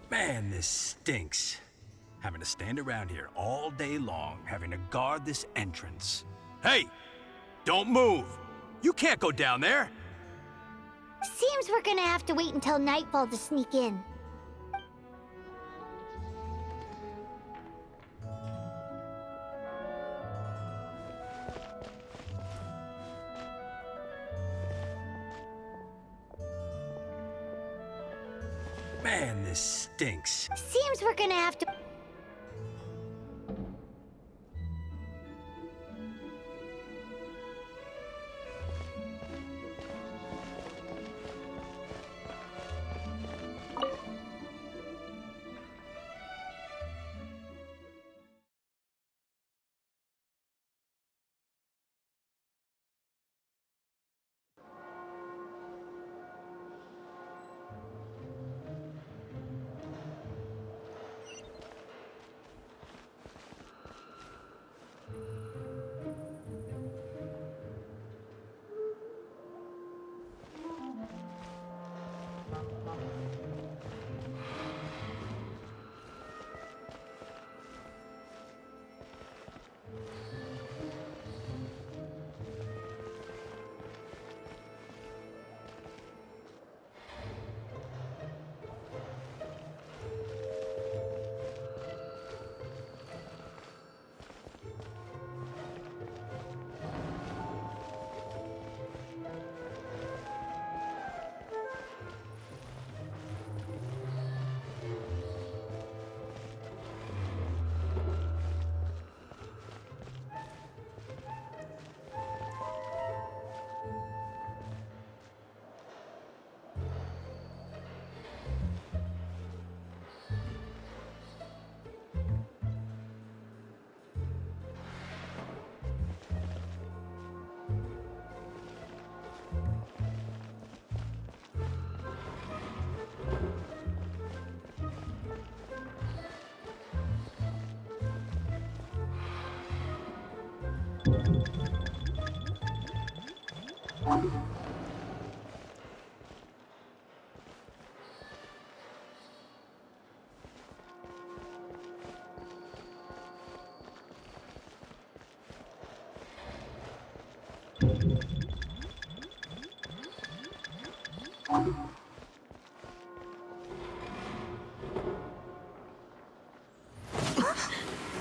Man, this stinks. Having to stand around here all day long, having to guard this entrance. Hey! Don't move! You can't go down there! Seems we're gonna have to wait until nightfall to sneak in. Man, this stinks. Seems we're gonna have to...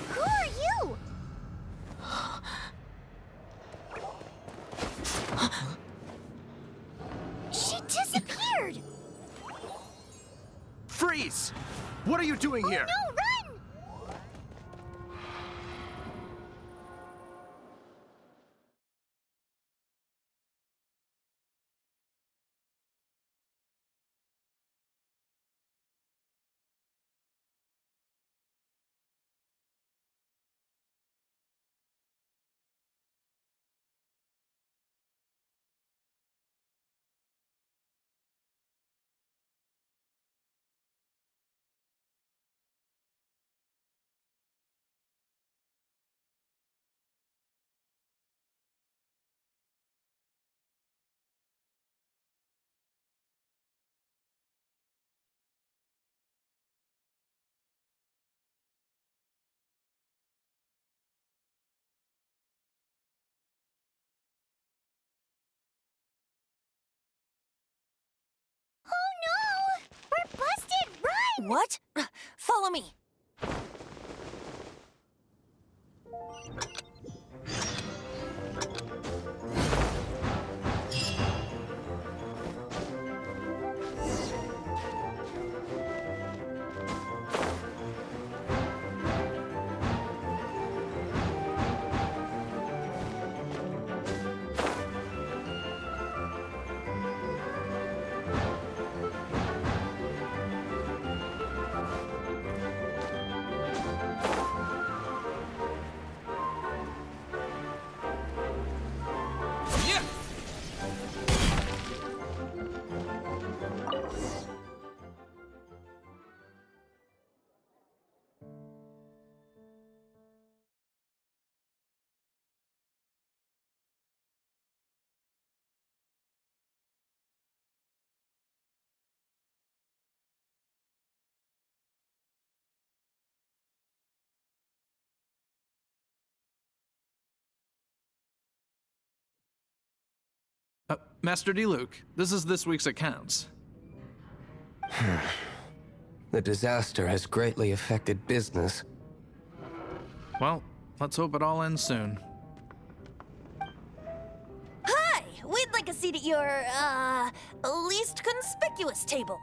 Who are you? She disappeared! Freeze! What are you doing here? No, run! Oh no! We're busted! Run! What? Follow me. Master Diluc, this is this week's accounts. The disaster has greatly affected business. Well, let's hope it all ends soon. Hi! We'd like a seat at your, least conspicuous table.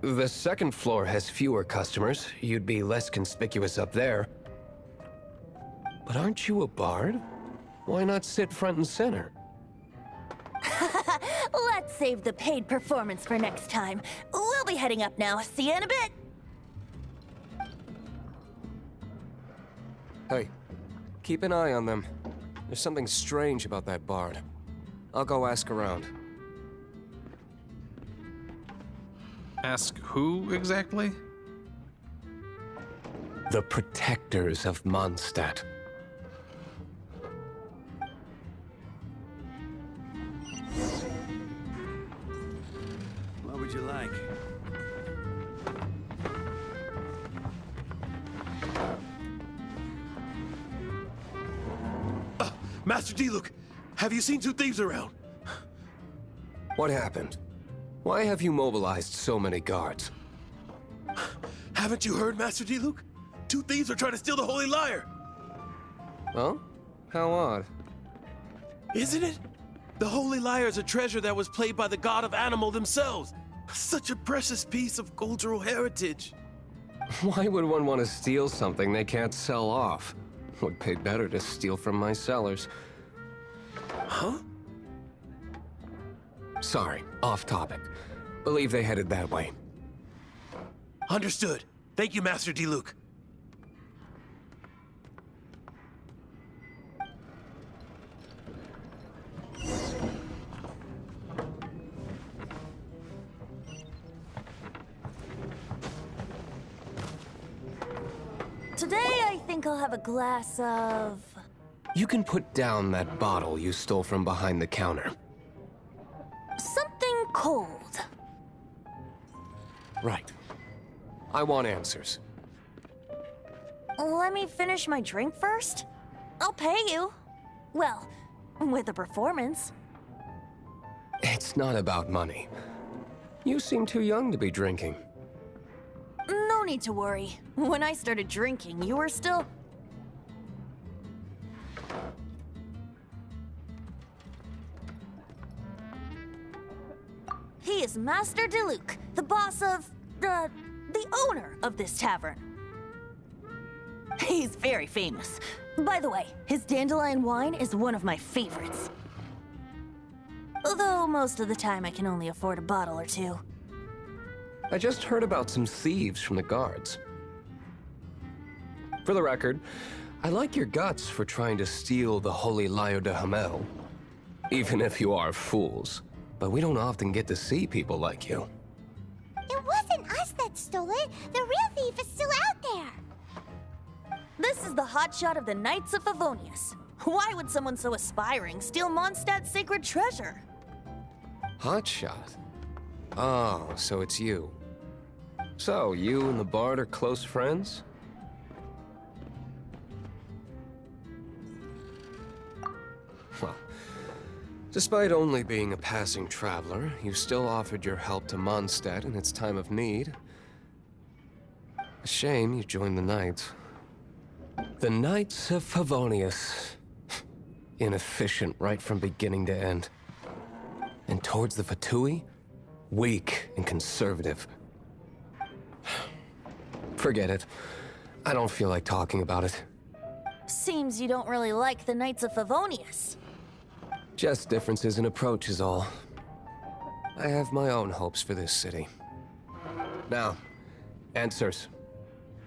The second floor has fewer customers. You'd be less conspicuous up there. But aren't you a bard? Why not sit front and center? Let's save the paid performance for next time. We'll be heading up now. See you in a bit. Hey, keep an eye on them. There's something strange about that bard. I'll go ask around. Ask who exactly? The protectors of Mondstadt. What would you like? Master Diluc, have you seen two thieves around? What happened? Why have you mobilized so many guards? Haven't you heard, Master Diluc? Two thieves are trying to steal the Holy Lyre. Oh? How odd. Isn't it? The Holy Lyre is a treasure that was played by the god of animal themselves. Such a precious piece of cultural heritage. Why would one want to steal something they can't sell off? Would pay better to steal from my sellers. Huh? Sorry, off topic. Believe they headed that way. Understood. Thank you, Master Diluc. Today, I think I'll have a glass of... You can put down that bottle you stole from behind the counter. something cold. Right. I want answers. Let me finish my drink first. I'll pay you. Well, with a performance. It's not about money. You seem too young to be drinking. No need to worry. When I started drinking, you were still... He is Master Diluc, the boss of... the owner of this tavern. He's very famous. By the way, his dandelion wine is one of my favorites. Although most of the time I can only afford a bottle or two. I just heard about some thieves from the guards. For the record, I like your guts for trying to steal the Holy Lyre de Hamel. Even if you are fools. But we don't often get to see people like you. It wasn't us that stole it. The real thief is still out there. This is the hotshot of the Knights of Favonius. Why would someone so aspiring steal Mondstadt's sacred treasure? Hotshot? Oh, so it's you. So, you and the Bard are close friends? Well, despite only being a passing traveler, you still offered your help to Mondstadt in its time of need. A shame you joined the Knights. The Knights of Favonius. Inefficient right from beginning to end. And towards the Fatui, weak and conservative. Forget it. I don't feel like talking about it. Seems you don't really like the Knights of Favonius. Just differences in approach is all. I have my own hopes for this city. Now, answers.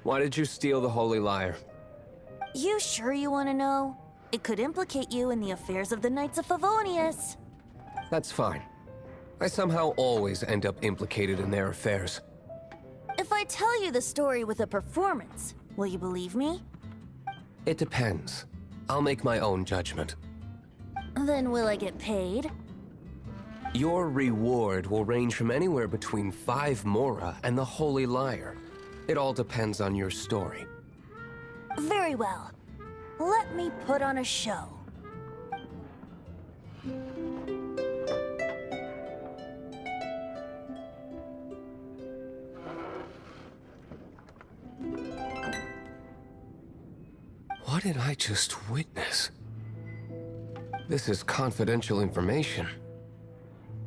Why did you steal the Holy Lyre? You sure you want to know? It could implicate you in the affairs of the Knights of Favonius. That's fine. I somehow always end up implicated in their affairs. If I tell you the story with a performance, will you believe me? It depends. I'll make my own judgment. Then will I get paid? Your reward will range from anywhere between 5 Mora and the Holy Lyre. It all depends on your story. Very well. Let me put on a show. What did I just witness? This is confidential information.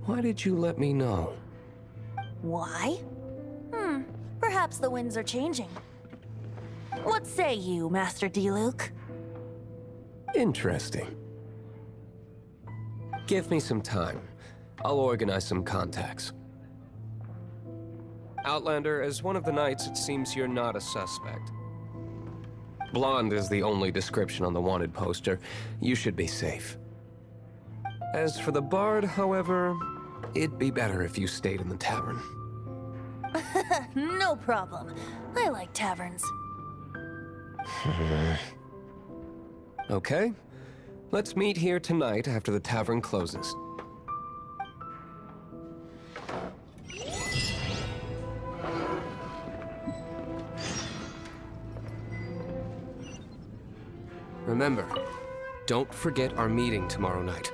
Why did you let me know? Why? Perhaps the winds are changing. What say you, Master Diluc? Interesting. Give me some time. I'll organize some contacts. Outlander, as one of the knights, it seems you're not a suspect. Blonde is the only description on the wanted poster. You should be safe. As for the bard, however, it'd be better if you stayed in the tavern. No problem. I like taverns. Okay. Let's meet here tonight after the tavern closes. Remember, don't forget our meeting tomorrow night.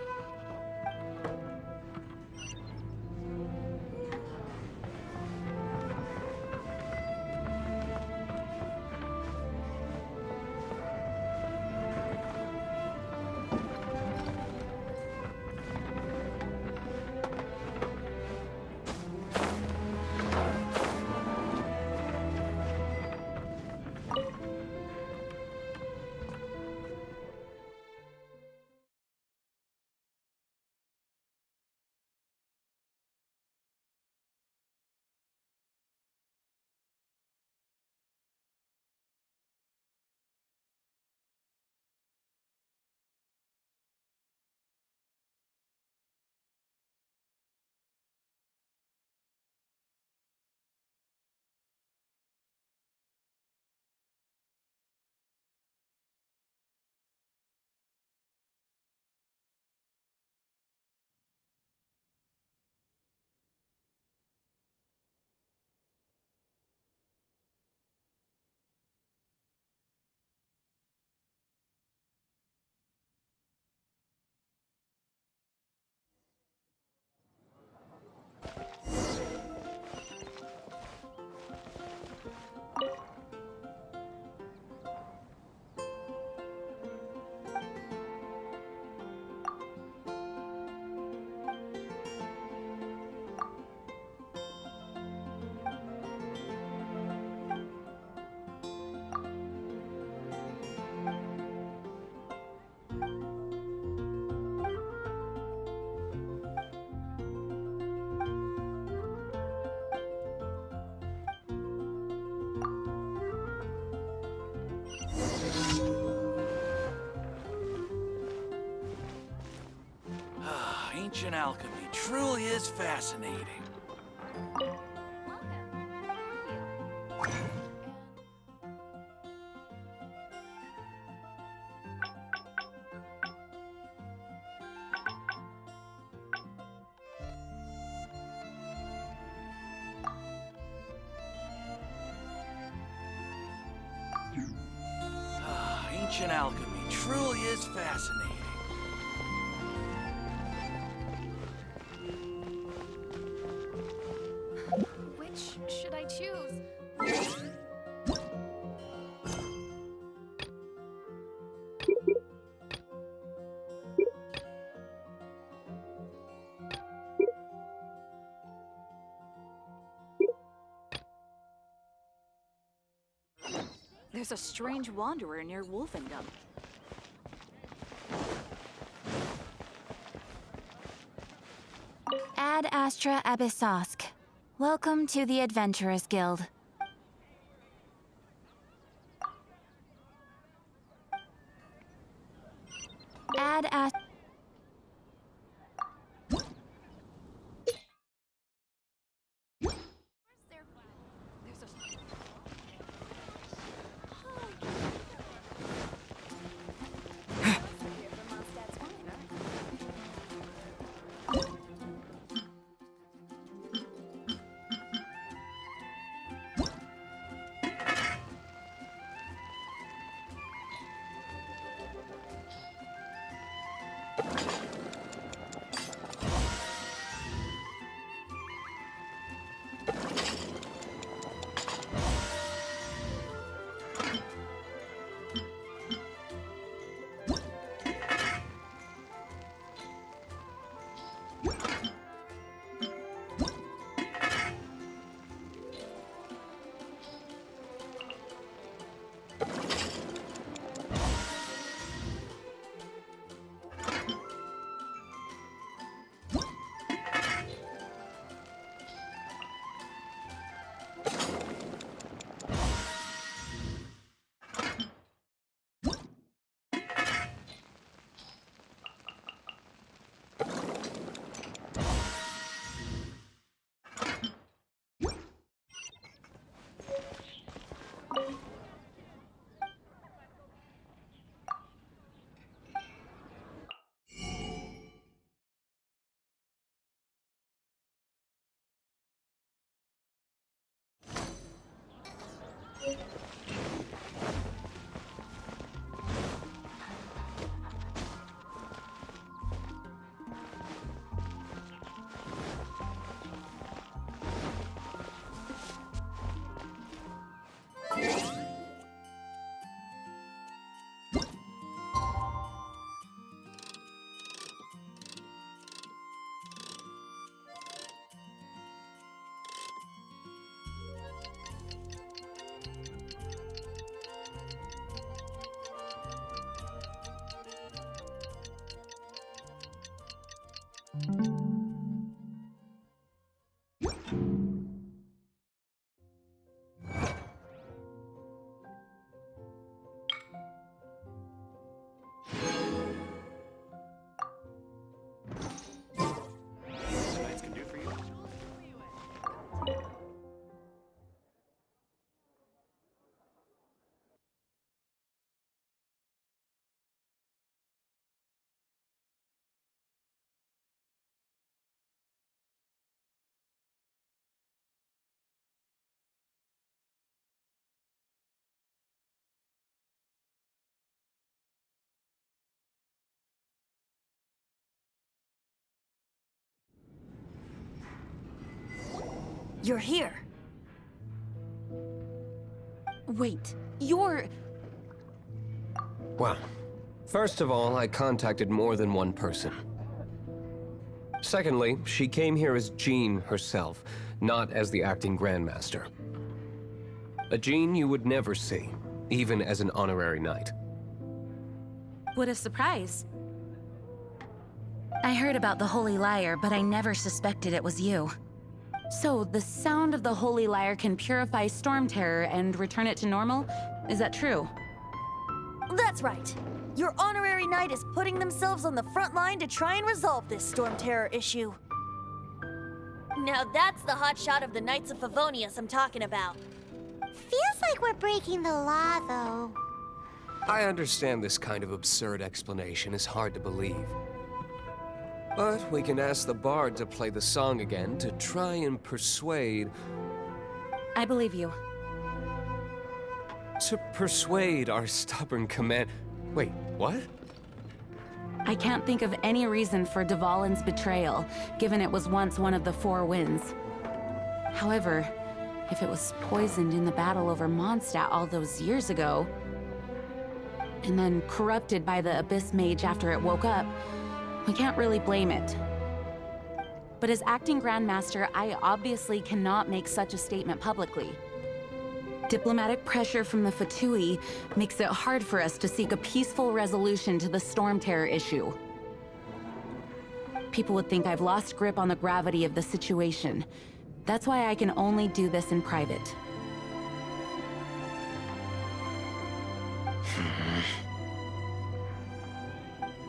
Ancient alchemy truly is fascinating. Ancient alchemy truly is fascinating. Which should I choose? There's a strange wanderer near Wolfendom. Ad Astra Abyssosk. Welcome to the Adventurers Guild. Ad Astra. You're here. Wait, you're... Well, first of all, I contacted more than one person. Secondly, she came here as Jean herself, not as the acting Grandmaster. A Jean you would never see, even as an honorary knight. What a surprise. I heard about the Holy Lyre, but I never suspected it was you. So, the sound of the Holy Lyre can purify Storm Terror and return it to normal? Is that true? That's right. Your honorary knight is putting themselves on the front line to try and resolve this Storm Terror issue. Now that's the hot shot of the Knights of Favonius I'm talking about. Feels like we're breaking the law, though. I understand this kind of absurd explanation is hard to believe. But we can ask the bard to play the song again to try and persuade... I believe you. To persuade our stubborn command... Wait, what? I can't think of any reason for Dvalin's betrayal, given it was once one of the Four Winds. However, if it was poisoned in the battle over Mondstadt all those years ago, and then corrupted by the Abyss Mage after it woke up, we can't really blame it. But as acting Grandmaster, I obviously cannot make such a statement publicly. Diplomatic pressure from the Fatui makes it hard for us to seek a peaceful resolution to the Storm Terror issue. People would think I've lost grip on the gravity of the situation. That's why I can only do this in private.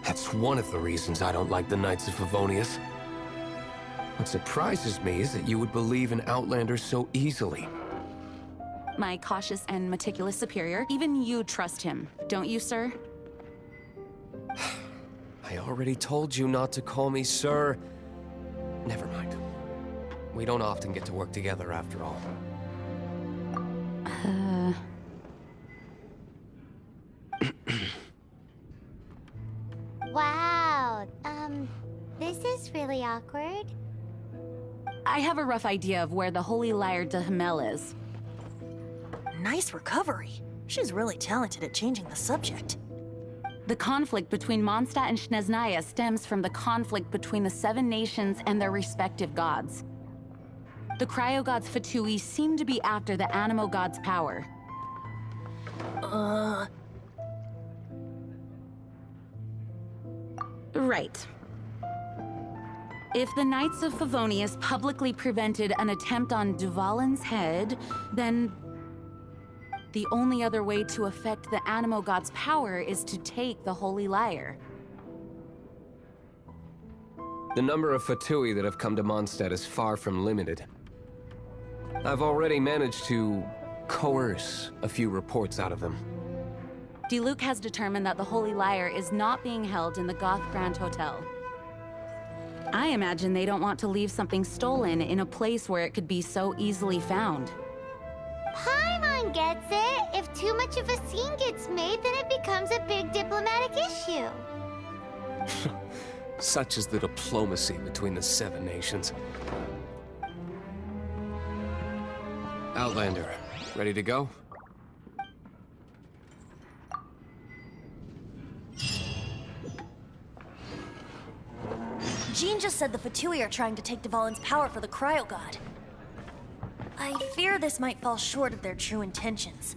That's one of the reasons I don't like the Knights of Favonius. What surprises me is that you would believe in Outlanders so easily. My cautious and meticulous superior, even you trust him, don't you, sir? I already told you not to call me sir. Never mind. We don't often get to work together after all. Wow, this is really awkward. I have a rough idea of where the Holy Lyre de Himmel is. Nice recovery. She's really talented at changing the subject. The conflict between Mondstadt and Snezhnaya stems from the conflict between the Seven Nations and their respective gods. The Cryo-Gods Fatui seem to be after the Animo God's power. Right. If the Knights of Favonius publicly prevented an attempt on Dvalin's head, then the only other way to affect the Animo God's power is to take the Holy Lyre. The number of Fatui that have come to Mondstadt is far from limited. I've already managed to coerce a few reports out of them. Diluc has determined that the Holy Lyre is not being held in the Goth Grand Hotel. I imagine they don't want to leave something stolen in a place where it could be so easily found. Paimon gets it. If too much of a scene gets made, then it becomes a big diplomatic issue. Such is the diplomacy between the Seven Nations. Outlander, ready to go? Jean just said the Fatui are trying to take Dvalin's power for the Cryo God. I fear this might fall short of their true intentions.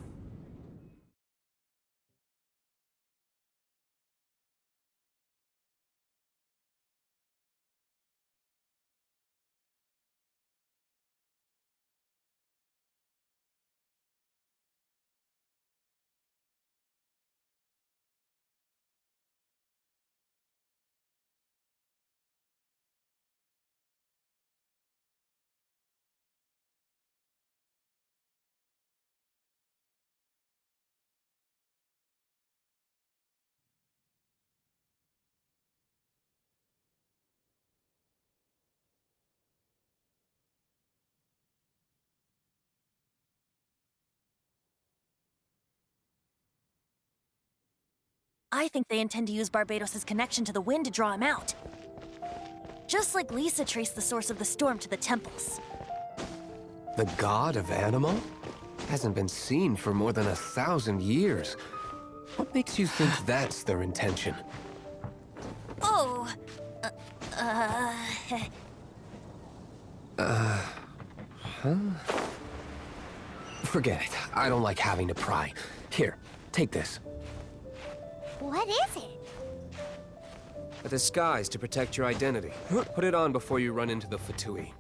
I think they intend to use Barbados' connection to the wind to draw him out. Just like Lisa traced the source of the storm to the temples. The god of animal? Hasn't been seen for more than 1,000 years. What makes you think that's their intention? Oh, Forget it. I don't like having to pry. Here, take this. What is it? A disguise to protect your identity. Put it on before you run into the Fatui.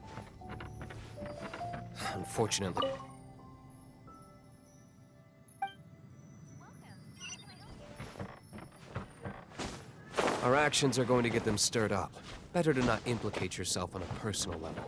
Unfortunately. Our actions are going to get them stirred up. Better to not implicate yourself on a personal level.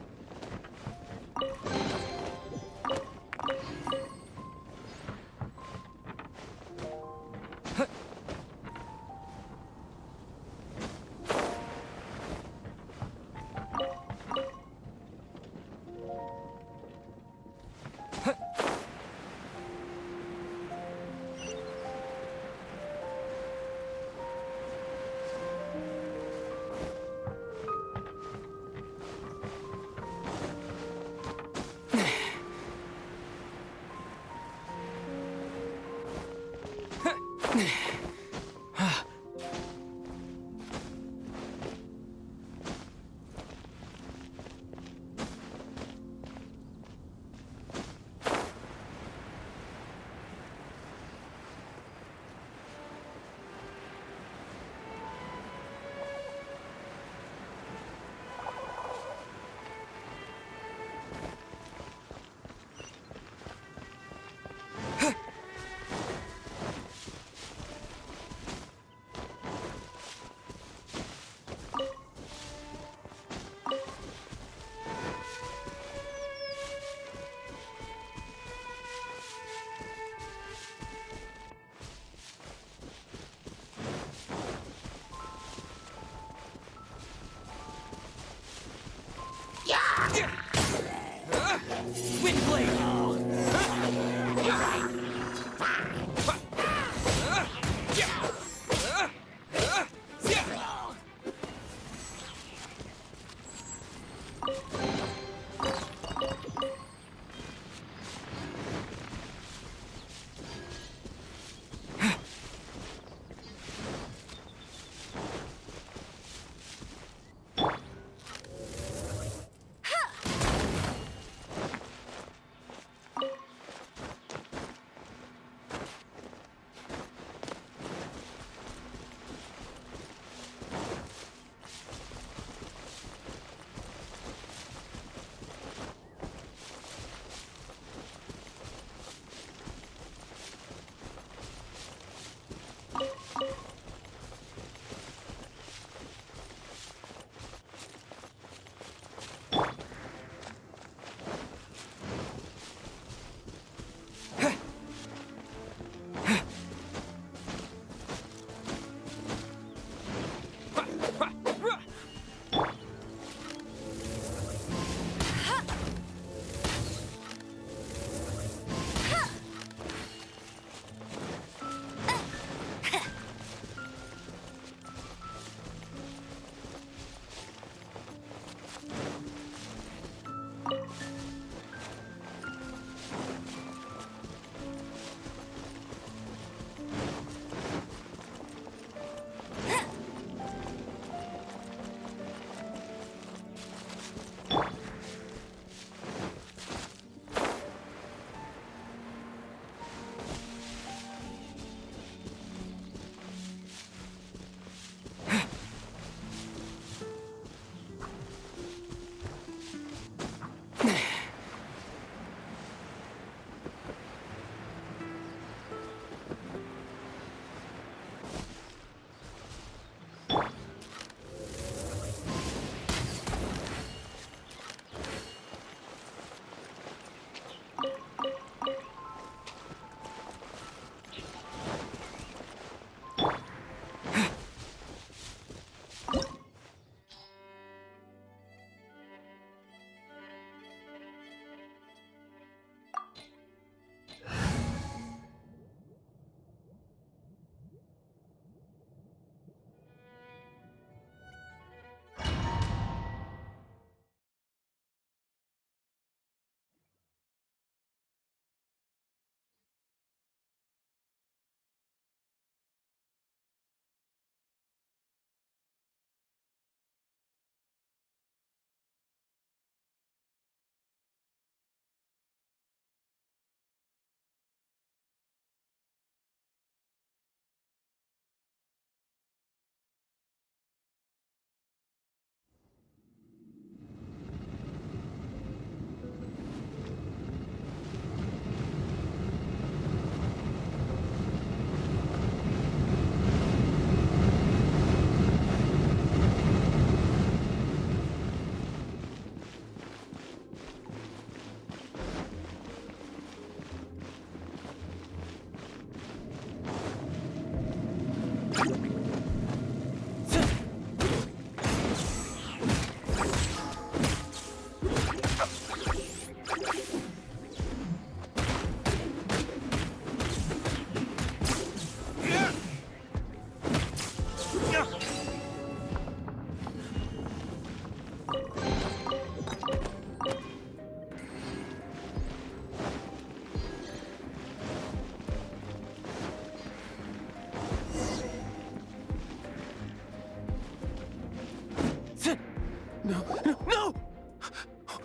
No, no, no!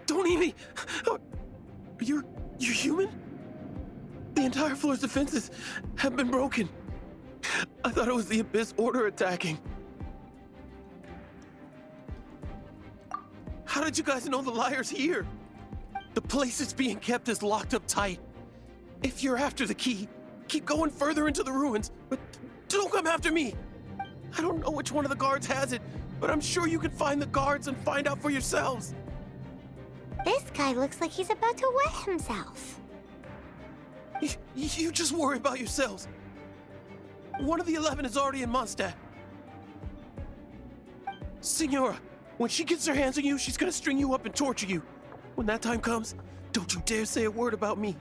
Don't eat me! You're human? The entire floor's defenses have been broken. I thought it was the Abyss Order attacking. How did you guys know the liar's here? The place it's being kept is locked up tight. If you're after the key, keep going further into the ruins, but don't come after me. I don't know which one of the guards has it, but I'm sure you can find the guards and find out for yourselves. This guy looks like he's about to wet himself. You just worry about yourselves. One of the 11 is already in Mondstadt. Signora, when she gets her hands on you, she's gonna string you up and torture you. When that time comes, don't you dare say a word about me.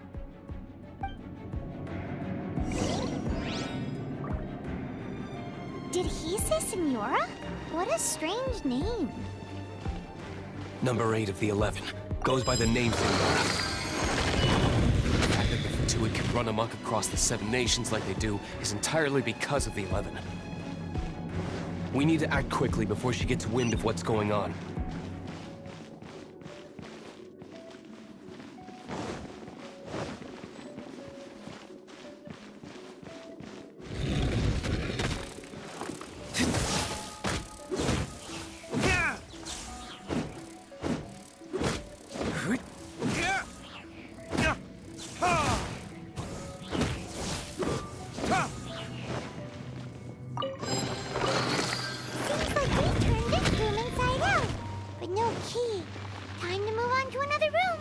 Did he say Senora? What a strange name. Number 8 of the 11 goes by the name Senora. The fact that the Fatuid can run amok across the 7 nations like they do is entirely because of the 11. We need to act quickly before she gets wind of what's going on. Seems like we turned this room inside out, but no key. Time to move on to another room.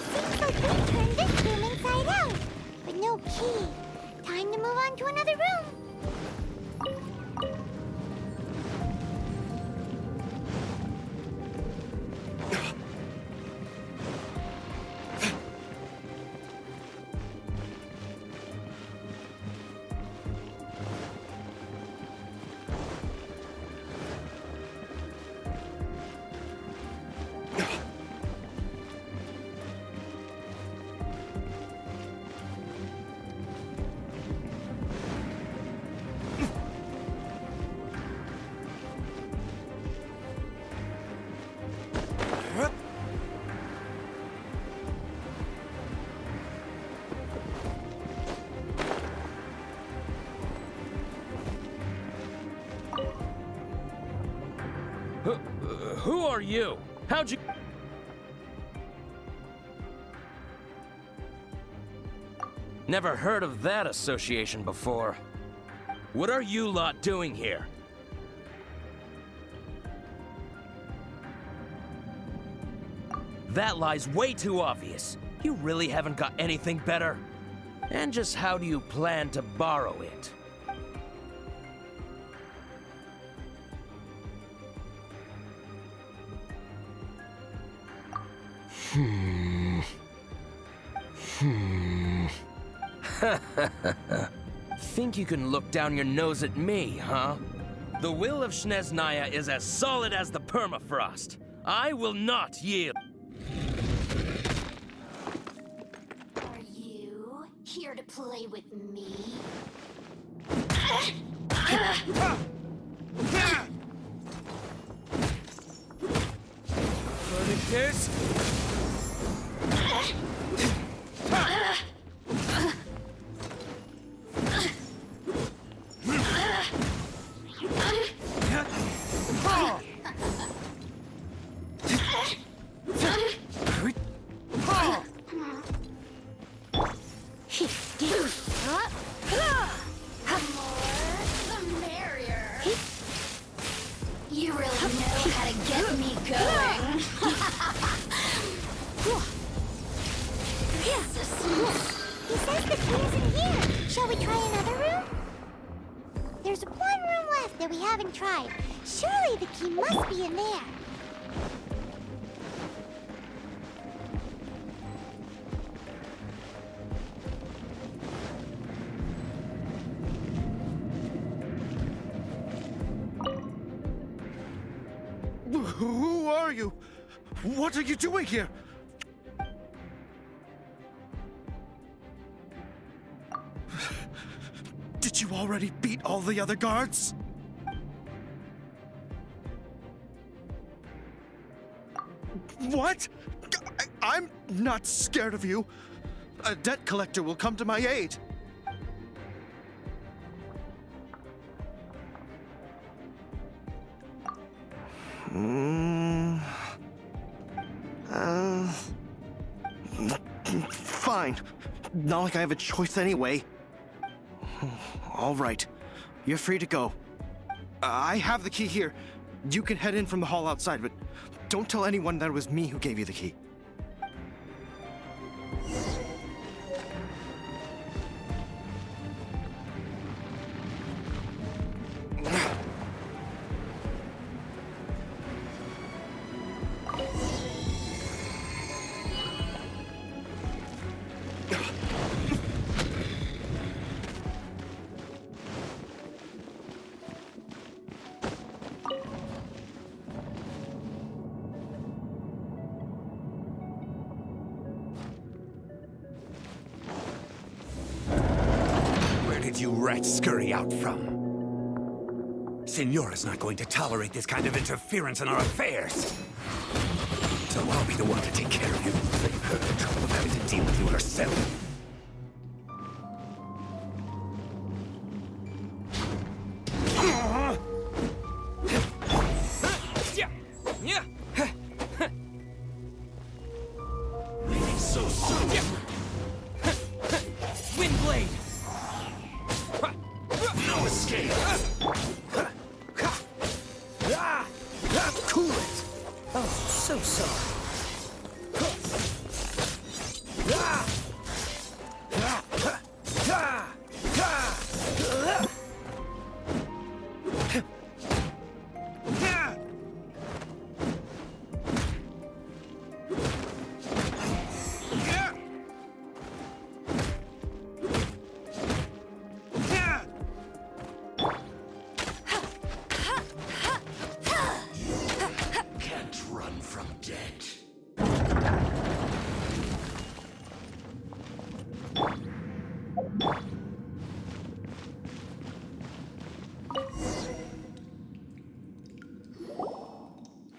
Seems like we turned this room inside out, but no key. Time to move on to another room. Who are you? How'd you... Never heard of that association before. What are you lot doing here? That lie's way too obvious. You really haven't got anything better? And just how do you plan to borrow it? Think you can look down your nose at me, huh? The will of Snezhnaya is as solid as the permafrost. I will not yield. Are you here to play with me? This? You really know how to get me going. He says the key is in here. Shall we try another room? There's one room left that we haven't tried. Surely the key must be in there. Who are you? What are you doing here? Did you already beat all the other guards? What? I'm not scared of you. A debt collector will come to my aid. Fine. Not like I have a choice anyway. All right. You're free to go. I have the key here. You can head in from the hall outside, but don't tell anyone that it was me who gave you the key. Where did you rats scurry out from? Signora's not going to tolerate this kind of interference in our affairs. So I'll be the one to take care of you, save her the trouble of having to deal with you herself. So soon! Windblade! No escape! Cool it! Oh, so sorry. Can't run from death.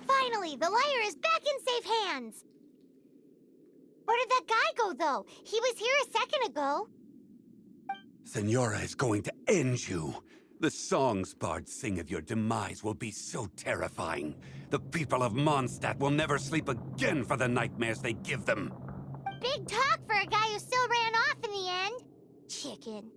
Finally, the liar is back in safe hands. Where did that guy go, though? He was here a second ago. Signora is going to end you. The songs bards sing of your demise will be so terrifying. The people of Mondstadt will never sleep again for the nightmares they give them. Big talk for a guy who still ran off in the end. Chicken.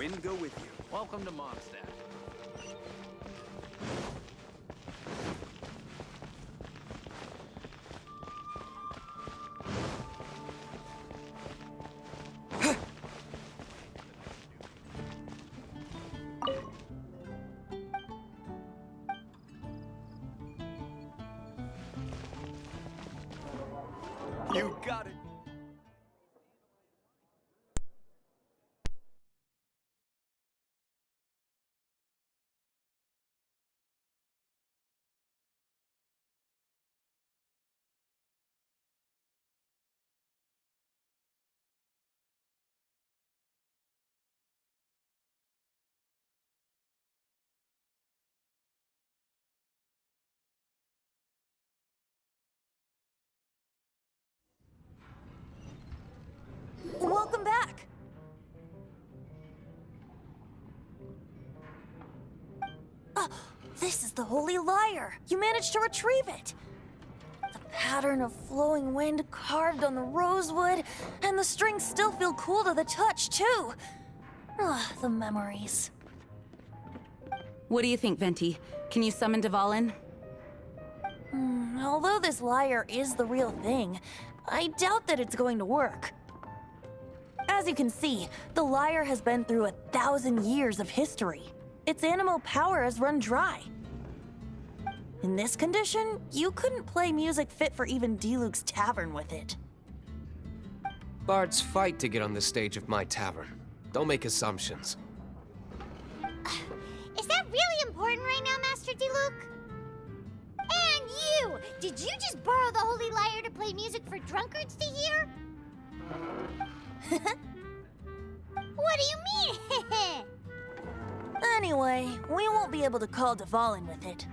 wind go with you. Welcome to Mondstadt. You got it. Welcome back! This is the Holy Lyre! You managed to retrieve it! The pattern of flowing wind carved on the rosewood, and the strings still feel cool to the touch, too! The memories. What do you think, Venti? Can you summon Dvalin? Although this lyre is the real thing, I doubt that it's going to work. As you can see, the lyre has been through 1,000 years of history. Its animal power has run dry. In this condition, you couldn't play music fit for even Diluc's tavern with it. Bards fight to get on the stage of my tavern. Don't make assumptions. Is that really important right now, Master Diluc? And you! Did you just borrow the Holy Lyre to play music for drunkards to hear? What do you mean? Anyway, we won't be able to call Dvalin with it.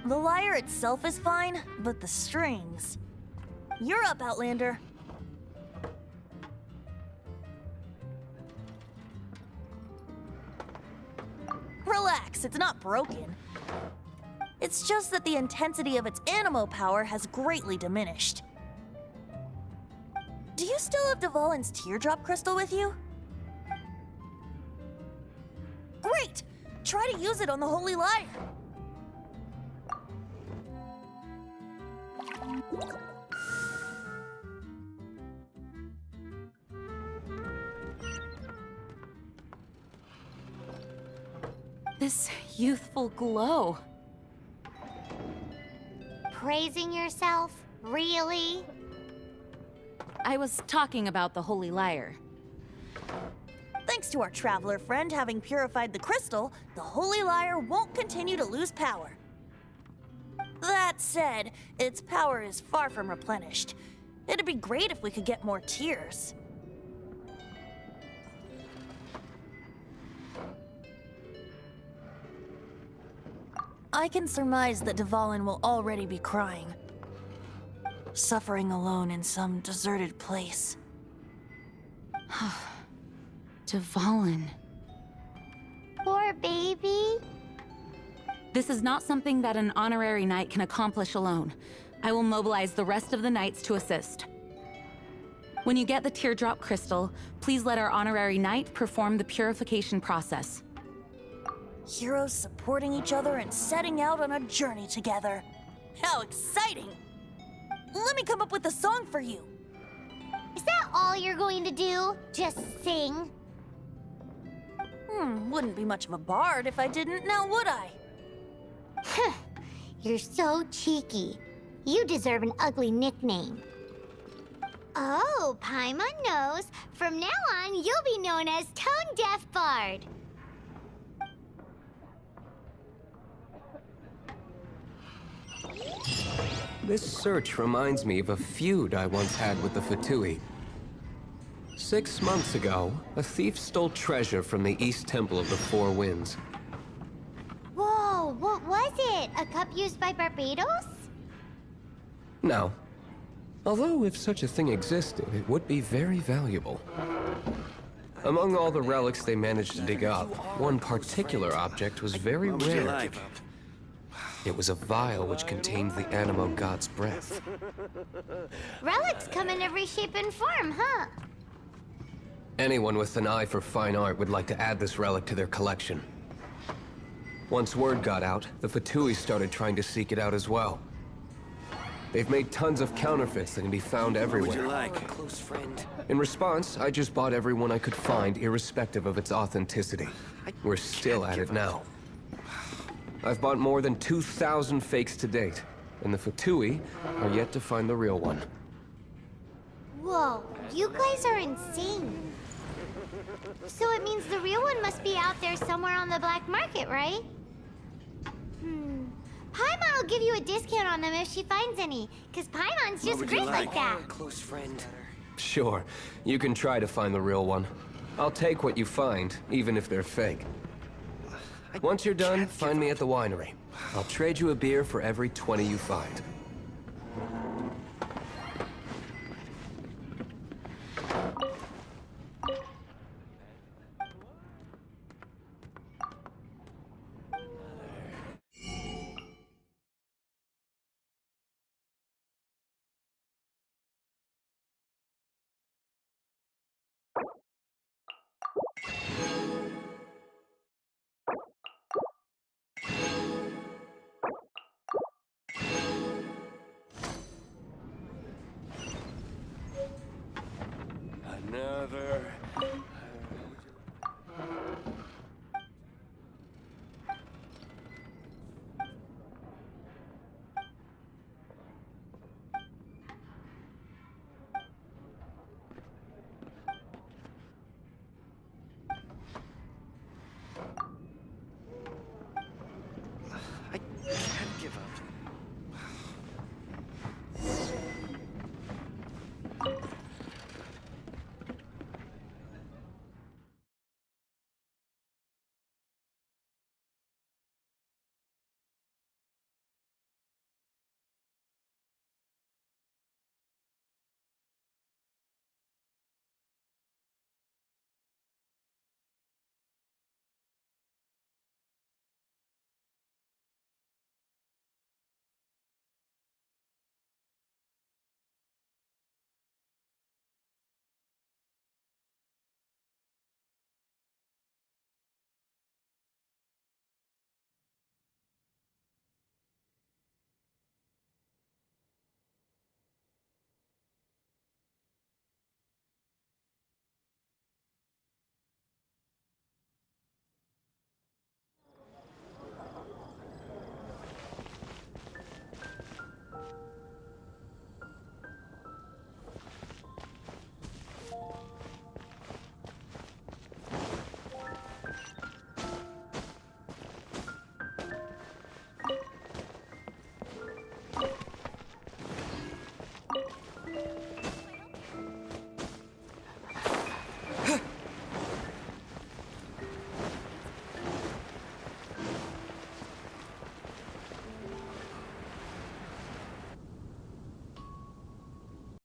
The lyre itself is fine, but the strings... You're up, Outlander. Relax, it's not broken. It's just that the intensity of its animo power has greatly diminished. Do you still have Dvalin's teardrop crystal with you? Great! Try to use it on the Holy Lyre. This youthful glow. Praising yourself? Really? I was talking about the Holy Lyre. Thanks to our traveler friend having purified the crystal, the Holy Lyre won't continue to lose power. That said, its power is far from replenished. It'd be great if we could get more tears. I can surmise that Dvalin will already be crying. Suffering alone in some deserted place. Dvalin. Poor baby. This is not something that an honorary knight can accomplish alone. I will mobilize the rest of the knights to assist. When you get the teardrop crystal, please let our honorary knight perform the purification process. Heroes supporting each other and setting out on a journey together. How exciting! Let me come up with a song for you. Is that all you're going to do? Just sing? Wouldn't be much of a bard if I didn't, now would I? You're so cheeky. You deserve an ugly nickname. Oh, Paimon knows. From now on, you'll be known as Tone Deaf Bard. This search reminds me of a feud I once had with the Fatui. 6 months ago, a thief stole treasure from the East Temple of the Four Winds. Whoa, what was it? A cup used by Barbados? No. Although, if such a thing existed, it would be very valuable. Among all the relics they managed to dig up, one particular object was very rare. It was a vial which contained the Animo God's breath. Relics come in every shape and form, huh? Anyone with an eye for fine art would like to add this relic to their collection. Once word got out, the Fatui started trying to seek it out as well. They've made tons of counterfeits that can be found everywhere. Close friend. In response, I just bought everyone I could find, irrespective of its authenticity. We're still at it now. I've bought more than 2,000 fakes to date, and the Fatui are yet to find the real one. Whoa, you guys are insane. So it means the real one must be out there somewhere on the black market, right? Paimon will give you a discount on them if she finds any, because Paimon's just great like that. Close friend. Sure, you can try to find the real one. I'll take what you find, even if they're fake. Once you're done, find me at the winery. I'll trade you a beer for every 20 you find. Another...